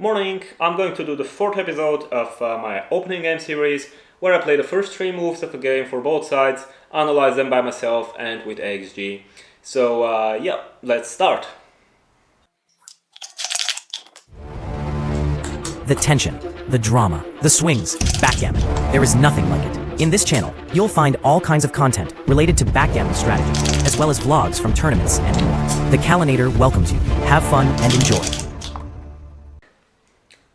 Morning, I'm going to do the fourth episode of my opening game series, where I play the first three moves of the game for both sides, analyze them by myself and with AXG. So yeah, let's start. The tension, the drama, the swings, backgammon. There is nothing like it. In this channel, you'll find all kinds of content related to backgammon strategy, as well as vlogs from tournaments and more. The Kalinator welcomes you. Have fun and enjoy.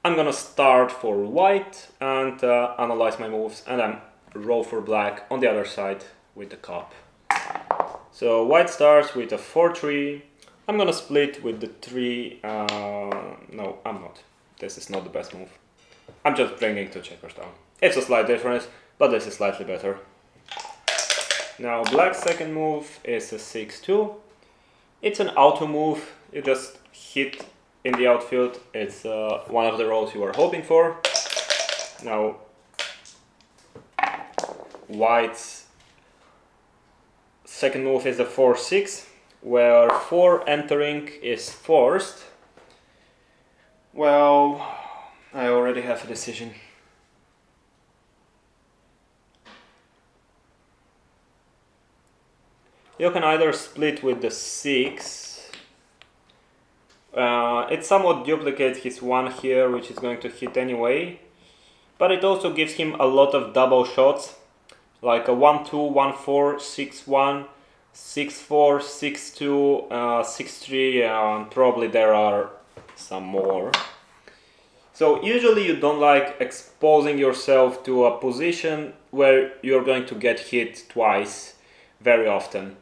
I'm gonna start for white and analyze my moves, and then roll for black on the other side with the cup. So white starts with a 4-3. I'm gonna split with the 3. No, I'm not. This is not the best move. I'm just bringing two checkers down. It's a slight difference, but this is slightly better. Now black's second move is a 6-2. It's an auto move. You just hit in the outfield. It's one of the rolls you are hoping for. Now white's second move is a 4-6, where 4 entering is forced. Well, I already have a decision. You can either split with the 6. It somewhat duplicates his 1 here, which is going to hit anyway. But it also gives him a lot of double shots, like a 1-2, 1-4, 6-1, 6-4, 6-2, 6-3, and probably there are some more. So usually you don't like exposing yourself to a position where you're going to get hit twice very often.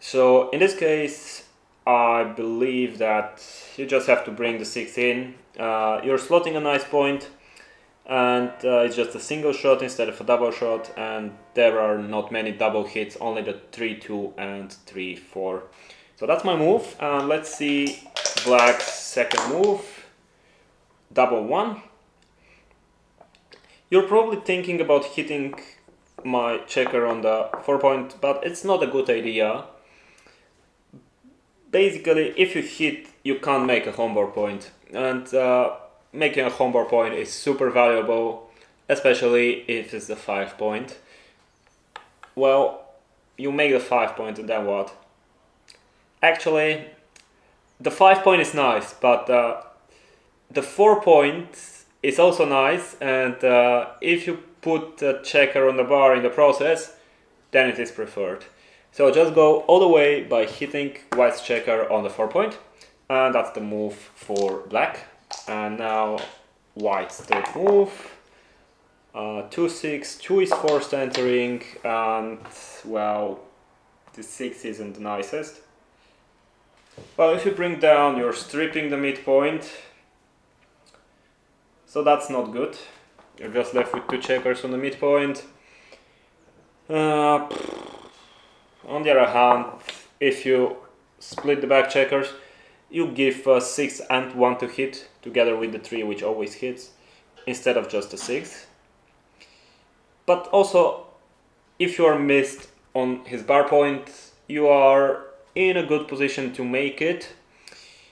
So in this case, I believe that you just have to bring the 6 in. You're slotting a nice point, and it's just a single shot instead of a double shot, and there are not many double hits, only the 3-2 and 3-4. So that's my move, and let's see black's second move, double 1. You're probably thinking about hitting my checker on the 4-point, but it's not a good idea. Basically, if you hit, you can't make a homeboard point, and making a homeboard point is super valuable, especially if it's the 5-point. Well, you make the 5-point and then what? Actually, the 5-point is nice, but the 4-point is also nice, and if you put a checker on the bar in the process, then it is preferred. So just go all the way by hitting white's checker on the 4-point, and that's the move for black. And now white's third move, 2-6, 2 is forced entering, and well, the 6 isn't the nicest. Well, if you bring down, you're stripping the midpoint, so that's not good. You're just left with 2 checkers on the midpoint. On the other hand, if you split the back checkers, you give 6 and 1 to hit, together with the 3 which always hits, instead of just the 6. But also, if you are missed on his bar point, you are in a good position to make it.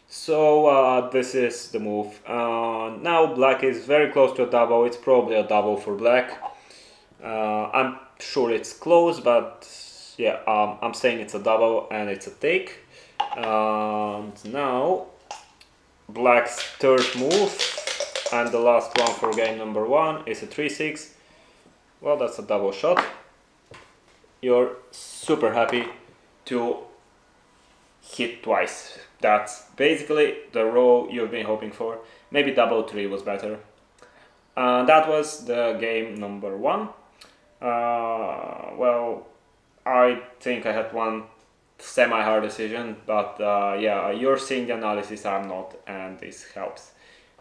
So this is the move. Now black is very close to a double. It's probably a double for black. I'm sure it's close, but yeah, I'm saying it's a double and it's a take. And now black's third move, and the last one for game number 1, is a 3-6. Well, that's a double shot. You're super happy to hit twice. That's basically the roll you've been hoping for. Maybe double 3 was better. That was the game number 1. Well, I think I had one semi-hard decision, but yeah, you're seeing the analysis, I'm not, and this helps.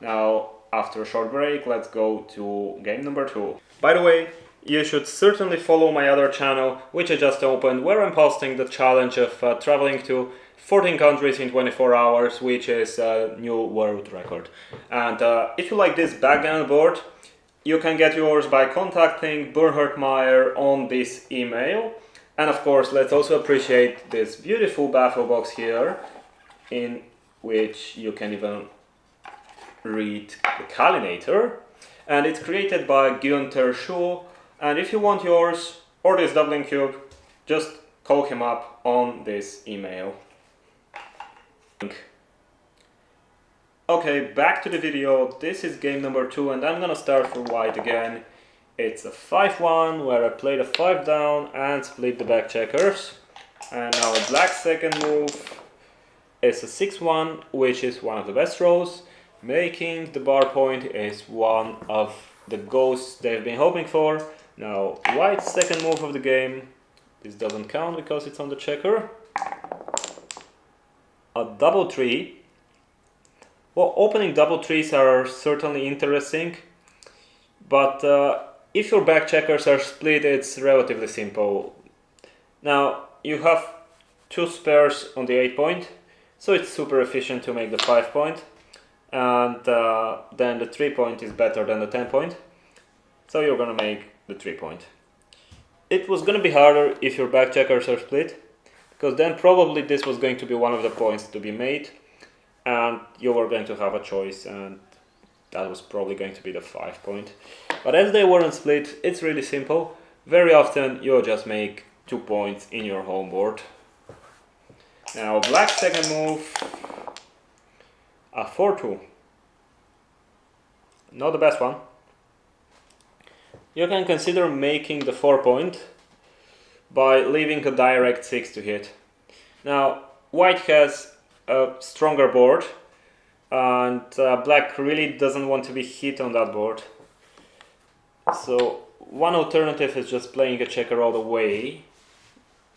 Now, after a short break, let's go to game number 2. By the way, you should certainly follow my other channel, which I just opened, where I'm posting the challenge of traveling to 14 countries in 24 hours, which is a new world record. And if you like this backgammon board, you can get yours by contacting Bernhard Mayr on this email. And of course, let's also appreciate this beautiful baffle box here, in which you can even read the Kalinator, and it's created by Günther Schuh. And if you want yours or this doubling cube, just call him up on this email. Okay, back to the video. This is game number 2, and I'm gonna start for white again. It's a 5-1 where I played a 5 down and split the back checkers. And now black's second move is a 6-1, which is one of the best rows. Making the bar point is one of the goals they've been hoping for. Now white's second move of the game, this doesn't count because it's on the checker. A double 3. Well, opening double 3s are certainly interesting, but if your back checkers are split, it's relatively simple. Now, you have 2 spares on the 8 point, so it's super efficient to make the 5 point, and then the 3 point is better than the 10 point, so you're gonna make the 3 point. It was gonna be harder if your back checkers are split, because then probably this was going to be one of the points to be made, and you were going to have a choice, and that was probably going to be the 5 point. But as they weren't split, it's really simple. Very often you'll just make 2 points in your home board. Now black's second move, a 4-2. Not the best one. You can consider making the 4 point by leaving a direct 6 to hit. Now white has a stronger board, and black really doesn't want to be hit on that board. So one alternative is just playing a checker all the way,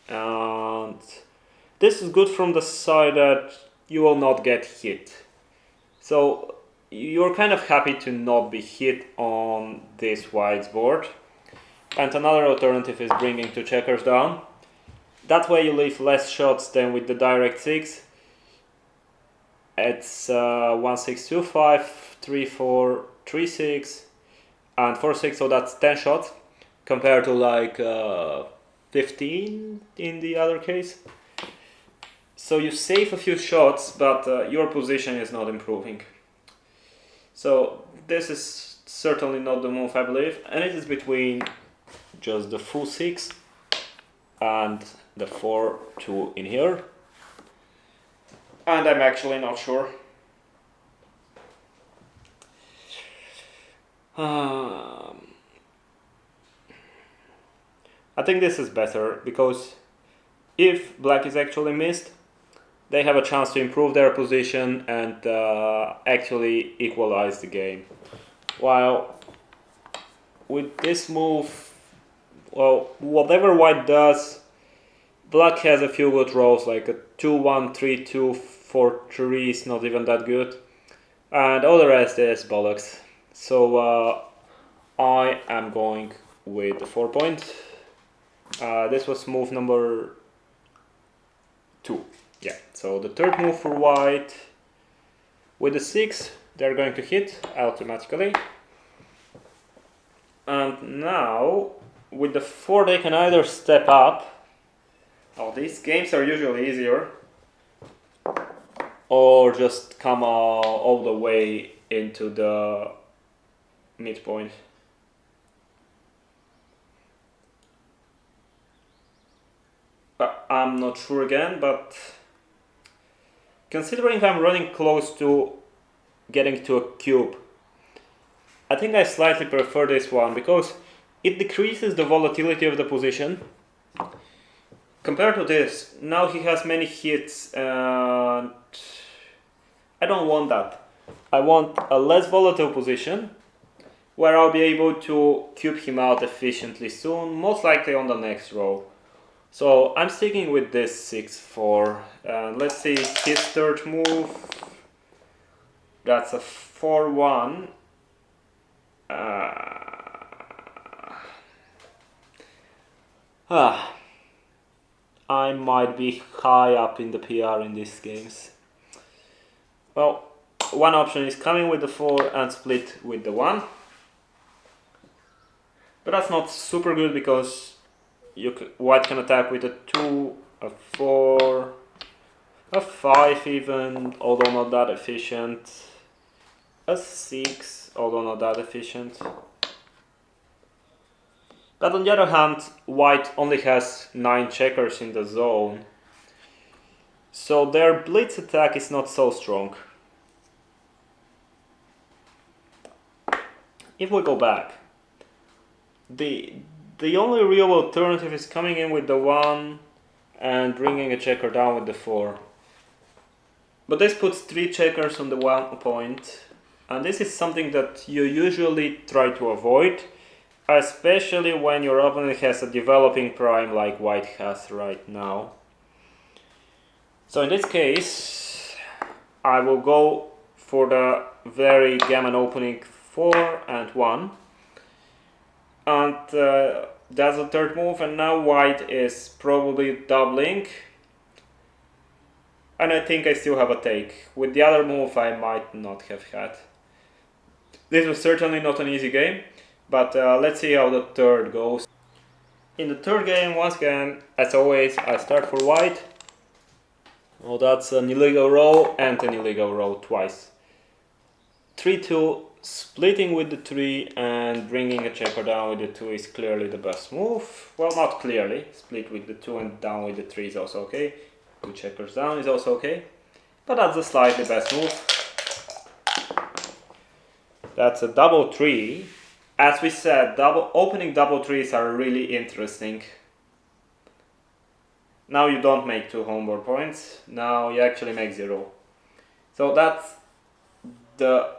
and this is good from the side that you will not get hit. So you're kind of happy to not be hit on this white's board. And another alternative is bringing 2 checkers down. That way you leave less shots than with the direct 6. It's 1, 6, 2, 5, 3, 4, 3, 6, and 4, 6, so that's 10 shots compared to like 15 in the other case. So you save a few shots, but your position is not improving. So this is certainly not the move, I believe, and it is between just the full 6 and the 4-2 in here. And I'm actually not sure. I think this is better, because if black is actually missed, they have a chance to improve their position and actually equalize the game. While with this move, well, whatever white does, black has a few good rolls, like a 2-1, 3-2, 4-3 is not even that good, and all the rest is bollocks. So I am going with the 4 point. This was move number 2. Yeah, so the third move for white. With the 6, they're going to hit automatically. And now, with the 4, they can either step up. Oh, these games are usually easier. Or just come all the way into the midpoint. I'm not sure again, but considering I'm running close to getting to a cube, I think I slightly prefer this one, because it decreases the volatility of the position. Compared to this, now he has many hits, and I don't want that. I want a less volatile position where I'll be able to cube him out efficiently soon, most likely on the next row. So I'm sticking with this 6-4. Let's see his third move. That's a 4-1. I might be high up in the PR in these games. Well, one option is coming with the 4 and split with the 1. But that's not super good, because white can attack with a 2, a 4, a 5 even, although not that efficient. a 6, although not that efficient. But on the other hand, white only has 9 checkers in the zone, so their blitz attack is not so strong. If we go back, the only real alternative is coming in with the 1 and bringing a checker down with the 4. But this puts 3 checkers on the 1 point, and this is something that you usually try to avoid, especially when your opponent has a developing prime like white has right now. So in this case, I will go for the very gammon opening 4 and 1. And that's the third move, and now white is probably doubling. And I think I still have a take. With the other move I might not have had. This was certainly not an easy game, but let's see how the third goes. In the third game, once again, as always, I start for white. Oh, that's an illegal row and an illegal row twice. 3-2, splitting with the 3 and bringing a checker down with the 2 is clearly the best move. Well, not clearly. Split with the 2 and down with the 3 is also okay. 2 checkers down is also okay. But that's the slightly best move. That's a double 3. As we said, opening double 3s are really interesting. Now you don't make 2 homeboard points. Now you actually make 0. So that's the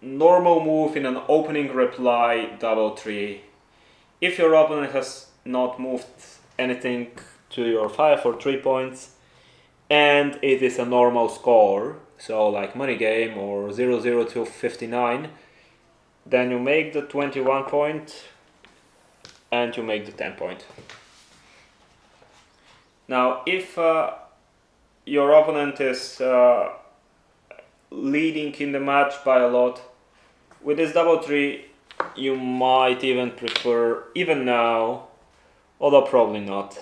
normal move in an opening reply double 3. If your opponent has not moved anything to your 5 or 3 points, and it is a normal score, so like money game or 0-0 to 59, then you make the 21 point and you make the 10 point. Now if your opponent is leading in the match by a lot, with this double 3 you might even prefer, even now, although probably not,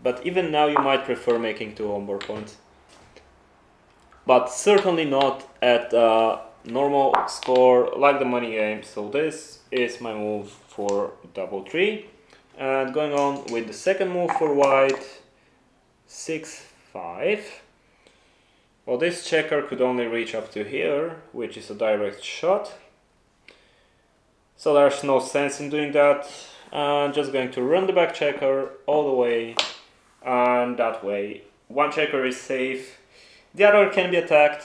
but even now you might prefer making 2 homeboard points. But certainly not at a normal score like the money game. So this is my move for double 3. And going on with the second move for white, 6-5. Well, this checker could only reach up to here, which is a direct shot. So there's no sense in doing that. I'm just going to run the back checker all the way, and that way one checker is safe. The other can be attacked,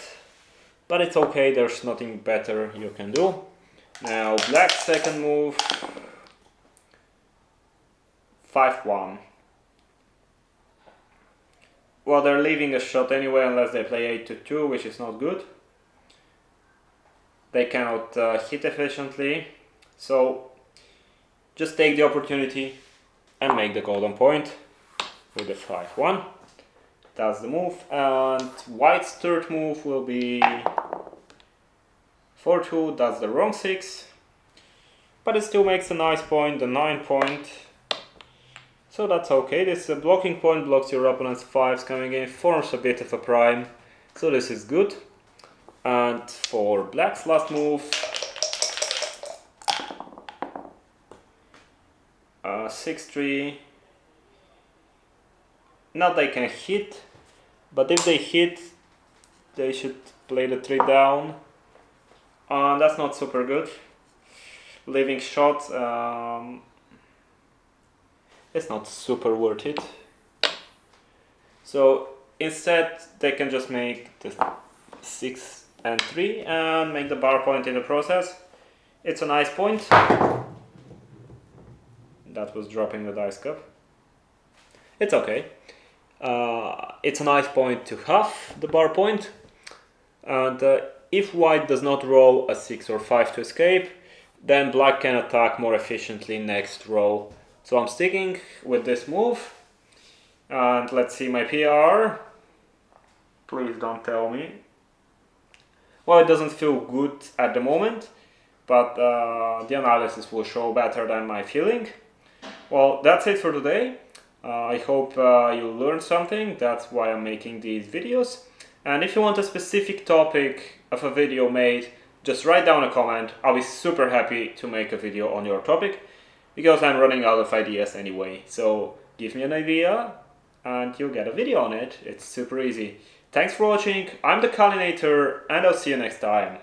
but it's okay, there's nothing better you can do. Now black's second move, 5-1. Well, they're leaving a shot anyway unless they play 8-2, which is not good. They cannot hit efficiently, so just take the opportunity and make the golden point with the 5-1. That's the move, and white's third move will be 4-2, that's the wrong 6. But it still makes a nice point, the 9 point. So that's okay, this blocking point blocks your opponent's 5s coming in, forms a bit of a prime, so this is good. And for black's last move, 6-3. Now they can hit, but if they hit, they should play the 3 down. That's not super good. Leaving shots, it's not super worth it. So instead, they can just make the 6 and 3 and make the bar point in the process. It's a nice point. That was dropping the dice cup. It's okay. It's a nice point to have, the bar point. And if white does not roll a 6 or 5 to escape, then black can attack more efficiently next row. So I'm sticking with this move. And let's see my PR. Please don't tell me. Well, it doesn't feel good at the moment, but the analysis will show better than my feeling. Well, that's it for today. I hope you learned something. That's why I'm making these videos. And if you want a specific topic of a video made, just write down a comment. I'll be super happy to make a video on your topic, because I'm running out of ideas anyway. So give me an idea and you'll get a video on it. It's super easy. Thanks for watching. I'm the Kalinator and I'll see you next time.